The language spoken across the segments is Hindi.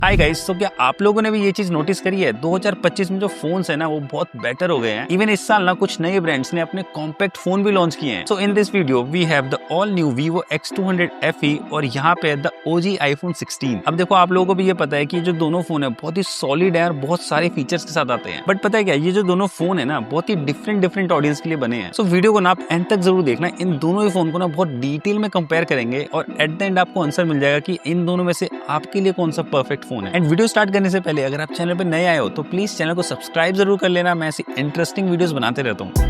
हाय गाइस, तो क्या आप लोगों ने भी ये चीज नोटिस करी है 2025 में जो फोन्स है ना वो बहुत बेटर हो गए हैं। इवन इस साल ना कुछ नए ब्रांड्स ने अपने कॉम्पैक्ट फोन भी लॉन्च किए हैं। So in this video we have the all new Vivo X200 FE और यहाँ पे द OG iPhone 16। अब देखो आप लोगों को भी ये पता है कि जो दोनों फोन है बहुत ही सॉलिड है और बहुत सारे फीचर्स के साथ आते हैं। बट पता है क्या, ये जो दोनों फोन है ना बहुत ही डिफरेंट ऑडियंस के लिए बने हैं। सो वीडियो को ना आप एंड तक जरूर देखना। इन दोनों ही फोन को ना बहुत डिटेल में कंपेयर करेंगे और एट द एंड आपको आंसर मिल जाएगा कि इन दोनों में से आपके लिए कौन सा परफेक्ट फोन है। एंड वीडियो स्टार्ट करने से पहले अगर आप चैनल पर नए आए हो तो प्लीज चैनल को सब्सक्राइब जरूर कर लेना। मैं ऐसी इंटरेस्टिंग वीडियोस बनाते रहता हूँ।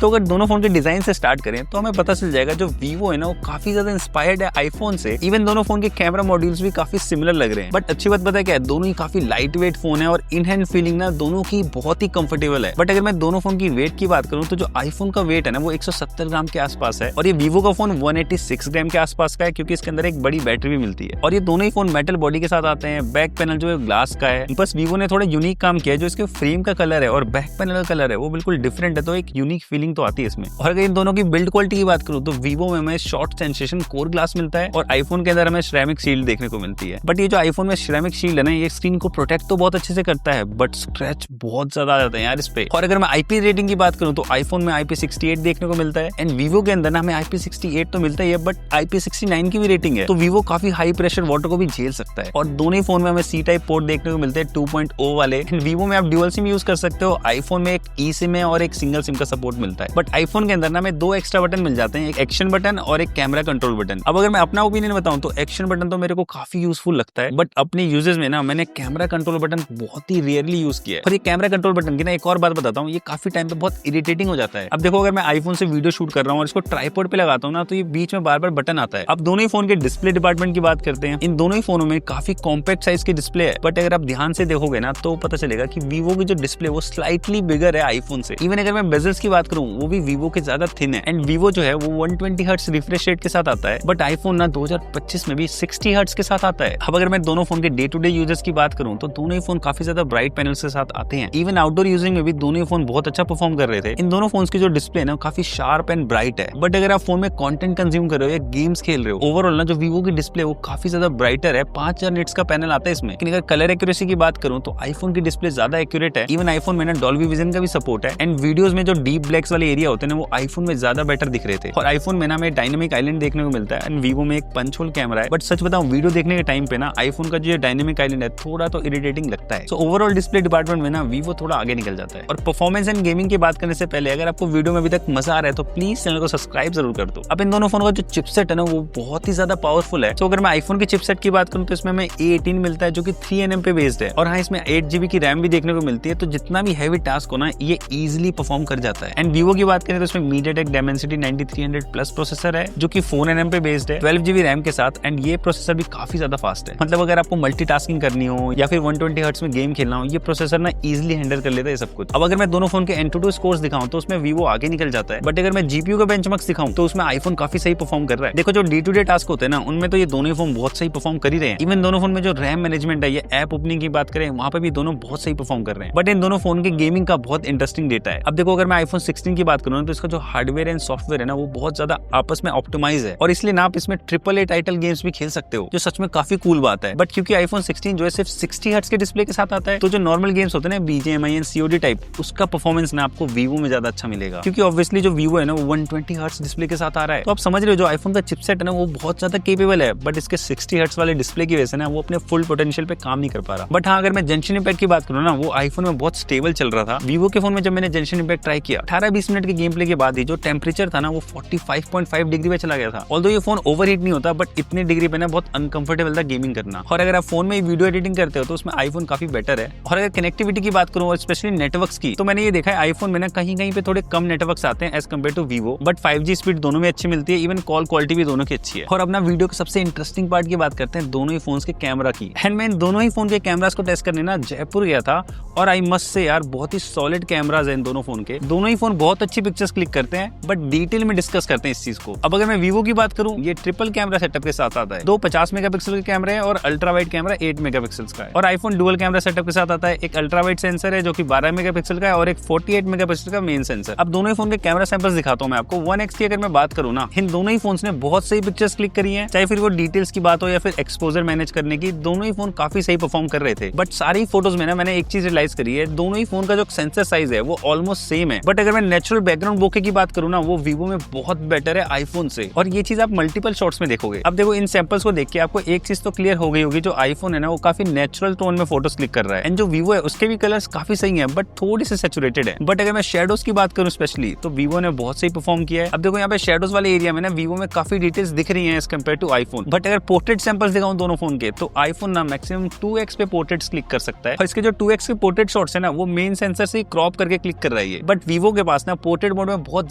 तो अगर दोनों फोन के डिजाइन से स्टार्ट करें तो हमें पता चल जाएगा जो Vivo है ना वो काफी ज्यादा इंस्पायर्ड है आईफोन से। इवन दोनों फोन के कैमरा मॉड्यूल्स भी काफी सिमिलर लग रहे हैं। बट अच्छी बात पता है क्या है, दोनों ही काफी लाइट वेट फोन है और इन हैंड फीलिंग ना दोनों की बहुत ही कंफर्टेबल है। बट अगर मैं दोनों फोन की वेट की बात करूं तो जो आईफोन का वेट है ना वो 170 ग्राम के आसपास है और ये Vivo का फोन 186 ग्राम के आसपास का है, क्योंकि इसके अंदर एक बड़ी बैटरी भी मिलती है। और ये दोनों ही फोन मेटल बॉडी के साथ आते हैं। बैक पैनल जो है ग्लास का है। बस Vivo ने थोड़ा यूनिक काम किया है, जो इसके फ्रेम का कलर है और बैक पैनल का कलर है वो बिल्कुल डिफरेंट है, तो एक यूनिक फीलिंग तो आती है इसमें। और अगर इन दोनों की बिल्ड क्वालिटी की बात करूं तो Vivo में हमें शॉर्ट सेंसेशन कोर ग्लास मिलता है और आईफोन के अंदर हमें सिरेमिक शील्ड देखने को मिलती है। बट ये जो आईफोन में सिरेमिक शील्ड है ना ये स्क्रीन को प्रोटेक्ट तो बहुत अच्छे से करता है, बट स्क्रैच बहुत ज्यादा आ जाते हैं यार इस पे। और अगर मैं IP रेटिंग की बात करूं तो आईफोन में IP68 देखने को मिलता है एंड Vivo के अंदर ना हमें IP68 तो मिलता ही है बट IP69 की भी रेटिंग है। तो Vivo काफी हाई प्रेशर वाटर को भी झेल सकता है। और दोनों ही फोन में हमें C टाइप पोर्ट देखने को मिलते हैं 2.0 वाले। Vivo में आप ड्यूअल सिम यूज कर सकते हो। आईफोन में एक ई सिम है और एक सिंगल सिम का सपोर्ट मिलता है। बट आईफोन के अंदर ना हमें दो एक्स्ट्रा बटन मिल जाते हैं, एक एक्शन बटन और एक कैमरा कंट्रोल बटन। अब अगर मैं अपना ओपिनियन बताऊं तो एक्शन बटन तो मेरे को काफी यूजफुल लगता है, बट अपने यूजेस में ना मैंने कैमरा कंट्रोल बटन बहुत ही रेयरली यूज किया है। और ये कैमरा कंट्रोल बटन की ना एक और बात बताता हूँ, ये काफी टाइम पे बहुत इरिटेटिंग हो जाता है। अब देखो अगर मैं आईफोन से वीडियो शूट कर रहा हूँ और इसको ट्राइपॉड पे लगाता हूँ ना तो ये बीच में बार बार बटन आता है। अब दोनों ही फोन के डिस्प्ले डिपार्टमेंट की बात करते हैं। इन दोनों ही फोनों में काफी कॉम्पैक्ट साइज के डिस्प्ले है, बट अगर आप ध्यान से देखोगे ना तो पता चलेगा कि Vivo की जो डिस्प्ले वो स्लाइटली बिगर है आईफोन से। इवन अगर मैं बेजल्स की बात करूँ वो भी Vivo के ज्यादा थिन है एंड Vivo जो है वो 120 हर्ट्ज रिफ्रेश रेट के साथ आता है, बट आईफोन ना 2025 में भी 60 हर्ट्ज के साथ आता है। अब अगर मैं दोनों फोन के डे टू डे यूजर्स की बात करूं तो दोनों ही फोन काफी ज्यादा ब्राइट पैनल्स के साथ आते हैं। इवन आउटडोर यूजिंग में भी दोनों ही फोन बहुत अच्छा परफॉर्म कर रहे थे। इन दोनों फोन्स की जो डिस्प्ले है ना काफी शार्प एंड ब्राइट है। बट अगर आप फोन में कंटेंट कंज्यूम कर रहे हो या गेम्स खेल रहे हो, ओवरऑल ना जो Vivo की डिस्प्ले वो काफी ज्यादा ब्राइटर है। 5000 निट्स का पैनल आता है इसमें। लेकिन अगर कलर एक्यूरेसी की बात करूं तो आईफोन की डिस्प्ले ज्यादा एक्यूरेट है। इवन आईफोन में ना डॉल्बी विजन का भी सपोर्ट है एंड वीडियोस में जो डीप ब्लैक्स वाले एरिया होते हैं ना वो आईफोन में ज्यादा बेटर दिख रहे थे। और आईफोन में ना हमें डायनेमिक आइलैंड देखने को मिलता है एंड Vivo में एक पंच होल कैमरा है। बट सच बताऊं वीडियो देखने के टाइम पे ना आईफोन का जो डायनेमिक आइलैंड है थोड़ा तो इरिटेटिंग लगता है। सो ओवरऑल डिस्प्ले डिपार्टमेंट में ना Vivo थोड़ा आगे निकल जाता है। और परफॉर्मेंस एंड गेमिंग की बात करने से पहले अगर आपको वीडियो में अभी तक मजा आ रहा है तो प्लीज चैनल को सब्सक्राइब जरूर कर दो। अब इन दोनों फोन का जो चिपसेट है ना वो बहुत ही ज्यादा पावरफुल है। तो अगर मैं आईफोन के चिपसेट की बात करूं तो इसमें हमें A18 मिलता है जो कि 3nm पे बेस्ड है और हाँ इसमें 8GB की रैम भी देखने को मिलती है। तो जितना भी हैवी टास्क हो ना ये इजिली परफॉर्म कर जाता है। एंड Vivo की बात करें तो इसमें MediaTek Dimensity 9300 प्लस प्रोसेसर है जो कि 4nm पे बेस्ड है 12GB रैम के साथ एंड ये प्रोसेसर भी काफी ज्यादा फास्ट है। मतलब अगर आपको मल्टीटास्किंग करनी हो या फिर 120 हर्ट्ज में गेम खेलना हो ये प्रोसेसर ना इजीली हैंडल कर लेता है सब कुछ। अब अगर मैं दोनों फोन के Antutu स्कोर्स दिखाऊं तो उसमें Vivo आगे निकल जाता है। बट अगर मैं GPU का बेंचमार्क्स दिखाऊं तो उसमें आईफोन काफी सही परफॉर्म कर रहा है। देखो जो डे टू डे टास्क होते हैं ना उनमें तो ये दोनों ही फोन बहुत सही परफॉर्म कर ही रहे हैं। इवन दोनों फोन में जो रैम मैनेजमेंट है, ये ऐप ओपनिंग की बात करें वहां पे भी दोनों बहुत सही परफॉर्म कर रहे हैं। बट इन दोनों फोन के गेमिंग का बहुत इंटरेस्टिंग डेटा है। अब देखो अगर मैं iPhone 16 की बात करूं तो इसका जो हार्डवेयर एंड सॉफ्टवेयर है ना वो बहुत ज्यादा आपस में ऑप्टिमाइज है और इसलिए ना आप इसमें AAA टाइटल गेम्स भी खेल सकते हो, जो सच में काफी कूल बात है। बट क्योंकि iPhone 16 जो है सिर्फ 60 हर्ट्ज के डिस्प्ले के साथ आता है तो जो नॉर्मल गेम्स होते हैं ना BGMI एंड COD टाइप, उसका परफॉर्मेंस ना आपको Vivo में ज्यादा अच्छा मिलेगा। क्योंकि ऑब्वियसली जो Vivo है ना वो 120 हर्ट्ज डिस्प्ले के साथ आ रहा है। तो आप समझ रहे हो जो आईफोन का चिपसेट है ना वो बहुत ज्यादा केपेबल है, बट इसके 60 हर्ट्ज वाले डिस्प्ले की वजह से ना वो अपने फुल पोटेंशियल पे काम नहीं कर पा रहा। बट हाँ अगर मैं जेंशन इम्पैक्ट की बात करूँ ना वो आईफोन में बहुत स्टेबल चल रहा था। Vivo के फोन में जब मैंने जेंशन इम्पैक्ट ट्राई किया 18-20 मिनट के गेम प्ले के बाद ही जो टेम्परेचर था ना वो 45.5 डिग्री पे चला गया था। ऑल्दो ये फोन ओवरहीट नहीं होता बट इतने डिग्री पे ना बहुत अनकंफर्टेबल था गेमिंग करना। और अगर आप फोन में वीडियो एडिटिंग करते हो तो उसमें आईफोन काफी बेटर है। और अगर कनेक्टिविटी की बात करूं और स्पेशली नेटवर्क्स की तो मैंने ये देखा है आईफोन में ना कहीं कहीं पे थोड़े कम नेटवर्क्स आते हैं as compare to Vivo, but 5G speed दोनों में अच्छी मिलती है। इवन कॉल क्वालिटी भी दोनों की अच्छी है। और अपना वीडियो के सबसे इंटरेस्टिंग पार्ट की बात करते हैं दोनों ही फोन के कैमरा की। एंड मैं इन दोनों ही फोन के कैमरास को टेस्ट करने ना जयपुर गया था और आई मस्ट से यार बहुत ही सॉलिड कैमराज है इन दोनों फोन के। दोनों ही फोन बहुत बहुत अच्छी पिक्चर्स क्लिक करते हैं, बट डिटेल में डिस्कस करते हैं इस चीज को। अब अगर मैं वीवो की बात करूं, ये ट्रिपल कैमरा सेटअप के साथ आता है। दो 50 मेगापिक्सल के कैमरे हैं और अल्ट्रा वाइड कैमरा 8 मेगापिक्सल का है। और आईफोन डुअल कैमरा सेटअप के साथ आता है। एक अल्ट्रा वाइड सेंसर है जो कि 12 मेगापिक्सल का है और एक 48 मेगापिक्सल का मेन सेंसर। अब दोनों ही फोन के कैमरा सैंपल्स दिखाता हूं मैं आपको। 1x की अगर मैं बात करूं ना, इन दोनों ही फोन्स ने बहुत सही पिक्चर्स क्लिक करी है, चाहे फिर वो डिटेल्स की बात हो या फिर एक्सपोजर मैनेज करने की, दोनों ही फोन काफी सही परफॉर्म कर रहे थे। बट सारी फोटोज में ना मैंने एक चीज रियलाइज करी है, दोनों ही फोन का जो सेंसर साइज है वो ऑलमोस्ट सेम है। बट अगर मैं नेचुरल बैकग्राउंड बोके की बात करूं ना, वो वीवो में बहुत बेटर है आईफोन से, और ये चीज आप मल्टीपल शॉट्स में देखोगे। अब देखो इन सैंपल्स को देख के आपको एक चीज तो क्लियर हो गई होगी, जो आईफोन है ना वो काफी नेचुरल टोन में फोटोज क्लिक कर रहा है। एंड जो वीवो है उसके भी कलर्स काफी सही है, बट थोड़ी सी सैचुरेटेड है। बट अगर मैं शेडोज की बात करूं स्पेशली, तो वीवो ने बहुत सही परफॉर्म किया है। अब देखो यहाँ पे शेडोज वाले एरिया में ना वीवो में काफी डिटेल्स दिख रही है as compare to iPhone. But अगर पोर्ट्रेट सैंपल्स दिखाऊं दोनों फोन के, तो आईफोन ना मैक्सिमम 2x पे पोर्ट्रेट्स क्लिक कर सकता है, और इसके जो 2x के पोर्ट्रेट शॉट्स है ना वो मेन सेंसर से क्रॉप करके क्लिक कर रही है। बट वीवो के पास ना पोर्ट्रेट मोड में बहुत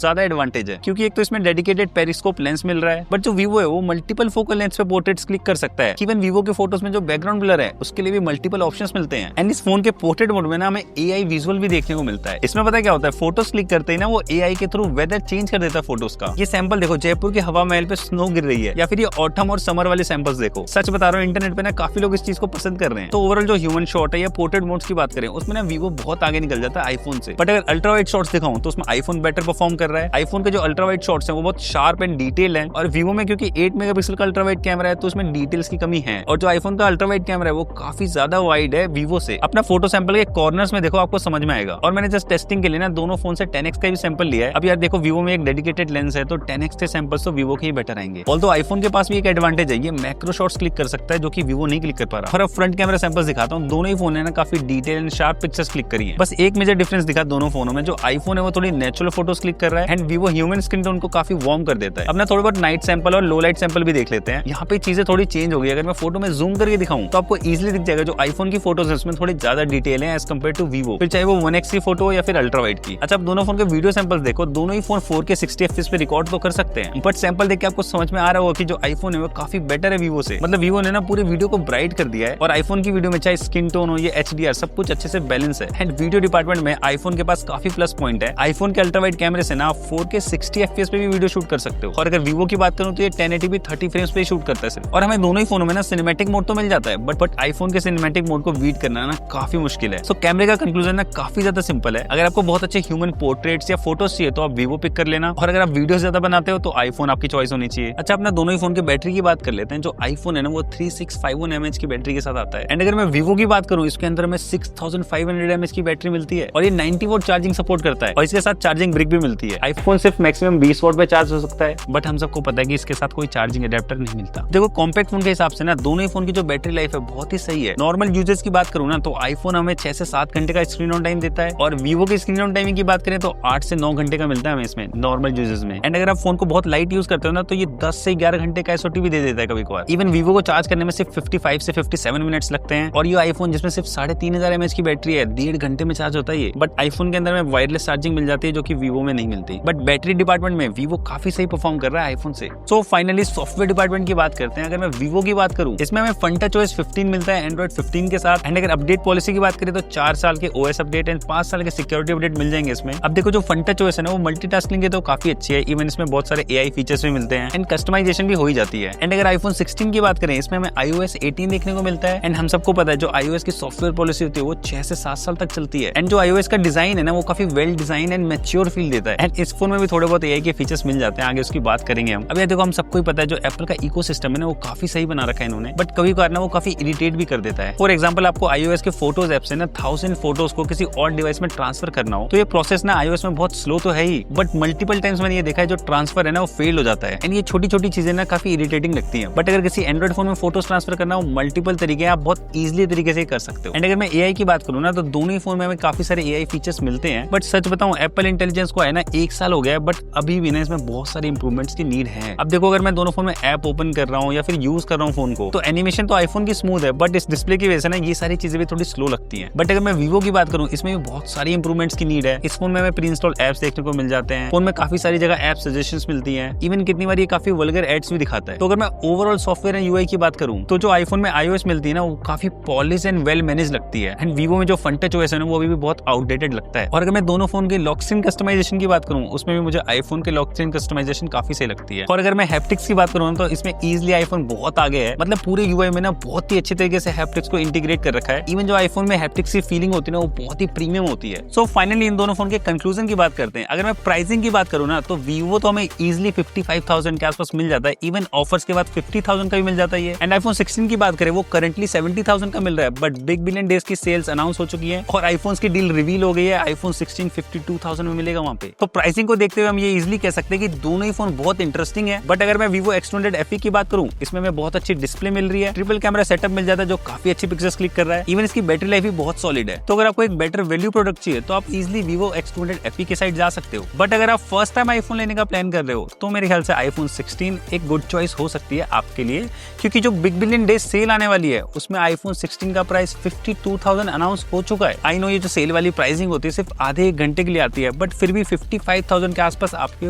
ज्यादा एडवांटेज है, क्योंकि एक तो इसमें डेडिकेटेड पेरिस्कोप लेंस मिल रहा है, बट जो वीवो है वो मल्टीपल फोकल लेंस पे पोर्ट्रेट्स क्लिक कर सकता है। इवन वीवो के फोटोज में जो बैकग्राउंड ब्लर है उसके लिए भी मल्टीपल ऑप्शंस मिलते हैं। एंड इस फोन के पोर्ट्रेट मोड में ना हमें एआई विजुअल भी देखने को मिलता है। इसमें पता है क्या होता है, फोटोज क्लिक करते ही ना वो एआई के थ्रू वेदर चेंज कर देता है फोटोज का। ये सैंपल देखो, जयपुर के हवा महल पे स्नो गिर रही है, या फिर ये ऑटम और समर वाले सैंपल्स देखो। सच बता रहा हूँ, इंटरनेट पे ना काफी लोग इस चीज को पसंद कर रहे हैं। तो ओवरऑल जो ह्यूमन शॉट है या पोर्ट्रेट मोड्स की बात करें, उसमें ना वीवो बहुत आगे निकल जाता है आईफोन से। बट अगर अल्ट्रा वाइड शॉट्स दिखाऊं तो उसमें आईफोन बेटर परफॉर्म कर रहा है। आईफोन के जो अल्ट्रा वाइड शॉट्स हैं वो बहुत शार्प एंड डिटेल है, और वीवो में क्योंकि 8 मेगापिक्सल का अल्ट्रा वाइड कैमरा है तो उसमें डिटेल्स की कमी है। और जो आईफोन का अल्ट्रा वाइड कैमरा है वो काफी ज्यादा वाइड है वीवो से। अपना फोटो सैंपल के कॉर्नर्स में देखो, आपको समझ में आएगा। और मैंने जस्ट टेस्टिंग के लिए ना दोनों फोन से 10x का भी सैंपल लिया है। अब यार देखो, वीवो में एक डेडिकेटेड लेंस है तो 10x के सैंपल्स तो वीवो के ही बेटर आएंगे। ऑल्दो आईफोन के पास भी एक एडवांटेज है, ये मैक्रो शॉट्स क्लिक कर सकता है, जो कि वीवो नहीं क्लिक कर पा रहा। और अब फ्रंट कैमरा सैंपल्स दिखाता हूँ। दोनों ही फोन है ना काफी detail and sharp pictures click करी है। बस एक मेजर डिफरेंस दिखा दोनों फोनों में, जो आईफोन है वो थोड़ी नेचुरल फोटोज क्लिक कर रहा है, and Vivo human skin tone को काफी वार्म कर देता है। अब ना थोड़ा बहुत नाइट सैंपल और लो लाइट सैंपल भी देख लेते हैं। यहाँ पे चीजें थोड़ी चेंज हो गई। अगर मैं फोटो में जूम करके दिखाऊं तो आपको इजीली दिख जाएगा, जो आईफोन की फोटोज है उसमें थोड़ी ज्यादा डिटेल है एज कम्पेयर टू वीवो, फिर चाहे वो 1x की फोटो या फिर अल्ट्रा वाइड की। अच्छा, अब दोनों फोन के वीडियो सैंपल्स देखो, दोनों ही फोन 4K 60 FPS पे रिकॉर्ड तो कर सकते हैं, बट सैंपल देख के आपको समझ में आ रहा होगा कि जो आईफोन है वो काफी बेटर है वीवो से। मतलब वीवो ने ना पूरे वीडियो को ब्राइट कर दिया है, और आईफोन की वीडियो में चाहे स्किन टोन हो या HDR सब कुछ अच्छे से बैलेंस है। एंड वीडियो डिपार्टमेंट में आईफोन के पास काफी प्लस पॉइंट है। आईफोन के अल्ट्रा वाइड कैमरे से ना आप 4K 60 FPS पे भी वीडियो शूट कर सकते हो, और अगर वीवो की बात करूं तो ये 1080p 30 फ्रेम्स पे शूट करता है सिर्फ। और हमें दोनों ही फोनों में ना सिनेमैटिक मोड तो मिल जाता है, बट आईफोन के सिनेमैटिक मोड को बीट करना ना काफी मुश्किल है। सो कैमरे का कंक्लूजन ना काफी ज्यादा सिंपल है। अगर आपको बहुत अच्छे ह्यूमन पोर्ट्रेट्स या फोटोज चाहिए तो आप वीवो पिक कर लेना, और अगर आप वीडियो ज्यादा बनाते हो तो आईफोन आपकी चॉइस होनी चाहिए। अच्छा, अपना दोनों ही फोन की बैटरी की बात कर लेते हैं। जो आईफोन है ना वो 3651 mAh की बैटरी के साथ आता है, एंड अगर मैं वीवो की बात करूं, इसके अंदर में 6500 mAh की बैटरी मिलती है, और ये 90 वोल्ट चार्जिंग सपोर्ट करता है, और इसके साथ चार्जिंग ब्रिक भी मिलती है। आईफोन सिर्फ मैक्सिमम 20 वोल्ट पे चार्ज हो सकता है, बट हम सबको पता है कि इसके साथ कोई चार्जिंग अडेप्टर नहीं मिलता। देखो, कॉम्पैक्ट फोन के हिसाब से ना दोनों ही फोन की जो बैटरी लाइफ है बहुत ही सही है। नॉर्मल यूजर्स की बात करूं ना तो आईफोन हमें 6 से 7 घंटे का स्क्रीन ऑन टाइम देता है, और वीवो की स्क्रीन ऑन टाइमिंग की बात करें तो 8 से 9 घंटे का मिलता है हमें इसमें नॉर्मल यूजर्स में। एंड अगर आप फोन को बहुत लाइट यूज करते हो ना तो ये 10 से 11 घंटे का SOT भी दे देता है कभी कभार। इवन वीवो को चार्ज करने में सिर्फ 55 से 57 मिनट्स लगते हैं, और ये आईफोन जिसमें सिर्फ 3500 mAh की बैटरी है 1.5 घंटे में चार्ज होता है ये। बट आईफोन के अंदर में वायरलेस चार्जिंग मिल जाती है, जो कि वीवो में नहीं मिलती। बट बैटरी डिपार्टमेंट में वीवो काफी सही परफॉर्म कर रहा है आईफोन से। सो फाइनली सॉफ्टवेयर डिपार्टमेंट की बात करते हैं। अगर मैं वीवो की बात करूं, इसमें हमें FunTouchOS 15 मिलता है एंड्रॉइड 15 के साथ। एंड अगर अपडेट पॉलिसी की बात करें तो 4 साल के OS अपडेट एंड 5 साल के सिक्योरिटी अपडेट मिल जाएंगे इसमें। अब देखो, जो FunTouchOS है ना वो मल्टीटास्किंग के तो काफी अच्छी है, इवन इसमें बहुत सारे AI फीचर्स भी मिलते हैं, एंड कस्टमाइजेशन भी हो ही जाती है। एंड अगर आईफोन 16 की बात करें, इसमें हमें iOS 18 देखने को मिलता है। एंड हम सबको पता है जो iOS की सॉफ्टवेयर पॉलिसी होती है वो 6 से 7 साल तक चलती है। एंड जो iOS का डिजाइन है ना वो काफी well design and mature feel देता है। एंड इस फोन में भी थोड़े बहुत AI के फीचर्स मिल जाते हैं, आगे उसकी बात करेंगे हम। अब ये देखो, हम सबको ही पता है जो एप्पल का इकोसिस्टम है ना वो काफी सही बना रखा है इन्होंने, बट कभी कभार ना वो काफी इरिटेट भी कर देता है। फॉर एग्जांपल, आपको iOS के फोटोज ऐप से ना 1000 फोटोज को किसी और डिवाइस में ट्रांसफर करना हो तो ये प्रोसेस ना iOS में बहुत स्लो तो है ही, बट मल्टीपल टाइम्स मैंने ये देखा है जो ट्रांसफर है ना वो फेल हो जाता है। एंड ये छोटी छोटी चीजें ना काफी इरिटेटिंग लगती है। बट अगर किसी एंड्रॉइड फोन में फोटोज ट्रांसफर करना हो, मल्टीपल तरीके आप बहुत इजीली तरीके से कर सकते हो। एंड अगर मैं AI की बात करूँ ना तो दोनों ही फोन में हमें काफी सारे AI फीचर्स मिलते हैं, बट सच बताऊं एप्पल इंटेलिजेंस को है ना 1 साल हो गया है, बट अभी भी ना इसमें बहुत सारी इंप्रूवमेंट्स की नीड है। अब देखो, अगर मैं दोनों फोन में ऐप ओपन कर रहा हूँ या फिर यूज कर रहा हूँ फोन को, तो एनिमेशन तो आईफोन की स्मूथ है, बट इस डिस्प्ले की वजह से ना ये सारी चीजें भी थोड़ी स्लो लगती हैं। बट अगर मैं वीवो की बात करूँ, इसमें भी बहुत सारी इंप्रूवमेंट्स की नीड है। इस फोन में हमें प्री इंस्टॉल एप्स देखने को मिल जाते हैं, फोन में काफी सारी जगह ऐप सजेशंस मिलती हैं, इवन कितनी बार ये काफी वल्गर एड्स भी दिखाता है। तो अगर मैं ओवरऑल सॉफ्टवेयर एंड UI की बात करूँ तो जो आईफोन में iOS मिलती है ना वो काफी पॉलिश एंड वेल मैनेज लगती है, एंड वीवो में जो FunTouchOS है ना वो अभी भी बहुत आउटडेटेड लगता है। और अगर मैं दोनों फोन के लॉक स्क्रीन कस्टमाइजेशन की बात करूं, उसमें भी मुझे आईफोन के लॉक स्क्रीन कस्टमाइजेशन काफी सही लगती है। और अगर मैं हैप्टिक्स की बात करूं तो इसमें इजीली आईफोन बहुत आगे है, मतलब पूरे यूआई में ना बहुत ही अच्छे तरीके से हैप्टिक्स को इंटीग्रेट कर रखा है। इवन जो आईफोन में हैप्टिक्स की फीलिंग होती है ना, वो बहुत ही प्रीमियम होती है। सो फाइनली इन दोनों फोन के कंक्लूजन की बात करते हैं। अगर मैं प्राइसिंग की बात करूं ना, तो वीवो तो हमें इजीली 55,000 के आसपास मिल जाता है, इवन ऑफर्स के बाद 50,000 का भी मिल जाता है। एंड आईफोन 16 की बात करें, वो करंटली 70,000 का मिल रहा है, बट बिग बिलियन डेज की सेल्स अनाउंस हो चुकी है और आईफोन की डील रिवील हो गई है। आईफोन 16 52,000 में मिलेगा वहां पे। तो प्राइसिंग को देखते हुए हम ये इजीली कह सकते हैं कि दोनों ही फोन बहुत इंटरेस्टिंग है। बट अगर मैं Vivo X200 FE की बात करूं, इसमें हमें बहुत अच्छी डिस्प्ले मिल रही है, ट्रिपल कैमरा सेटअप मिल जाता है जो काफी अच्छी पिक्चर्स क्लिक कर रहा है। इवन इसकी बैटरी लाइफ भी बहुत सॉलिड है। तो अगर आपको एक बेटर वैल्यू प्रोडक्ट चाहिए तो आप इजीली Vivo X200 FE के साइड जा सकते हो। बट अगर आप फर्स्ट टाइम आईफोन लेने का प्लान कर रहे हो तो मेरे ख्याल से आईफोन 16 एक गुड चॉइस हो सकती है आपके लिए, क्योंकि जो बिग बिलियन डे सेल आने वाली है उसमें आईफोन 16 का प्राइस 52,000 अनाउंस हो चुका है। आई नो ये जो सेल वाली प्राइसिंग होती है सिर्फ आधे एक घंटे के लिए आती है, बट फिर भी 55,000 के आसपास आपके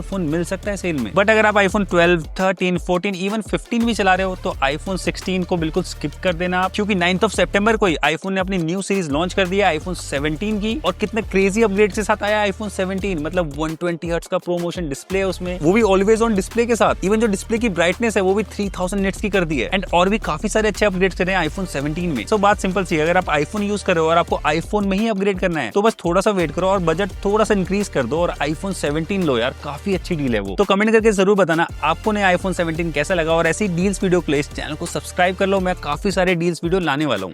फोन मिल सकता है सेल में। बट अगर आप आईफोन 12, 13, 14, इवन 15 भी चला रहे हो तो आईफोन 16 को बिल्कुल स्किप कर देना आप, क्योंकि 9 सितंबर को ही आईफोन ने अपनी न्यू सीरीज लॉन्च कर दिया आईफोन 17 की। और कितने क्रेजी अपग्रेड के साथ आया आईफोन 17, मतलब 120 हर्ट्ज का प्रोमोशन डिस्प्ले है उसमें, वो भी ऑलवेज ऑन डिस्प्ले के साथ। इवन जो डिस्प्ले की ब्राइटनेस है वो भी 3000 निट्स की कर दी है। एंड और भी काफी सारे अच्छे अपग्रेड्स कर रहे हैं आईफोन 17 में। सो बात सिंपल सी है, अगर आप आईफोन यूज कर रहे हो और आपको आईफोन में ही अपग्रेड करना है तो बस थोड़ा सा वेट करो और बजट थोड़ा सा इंक्रीज कर दो और आईफोन 17 लो यार, काफी अच्छी डील है वो। तो कमेंट करके जरूर बताना आपको नया आईफोन 17 कैसा लगा, और ऐसी डील्स वीडियो के लिए इस चैनल को सब्सक्राइब कर लो, मैं काफी सारे डील्स वीडियो लाने वाला हूँ।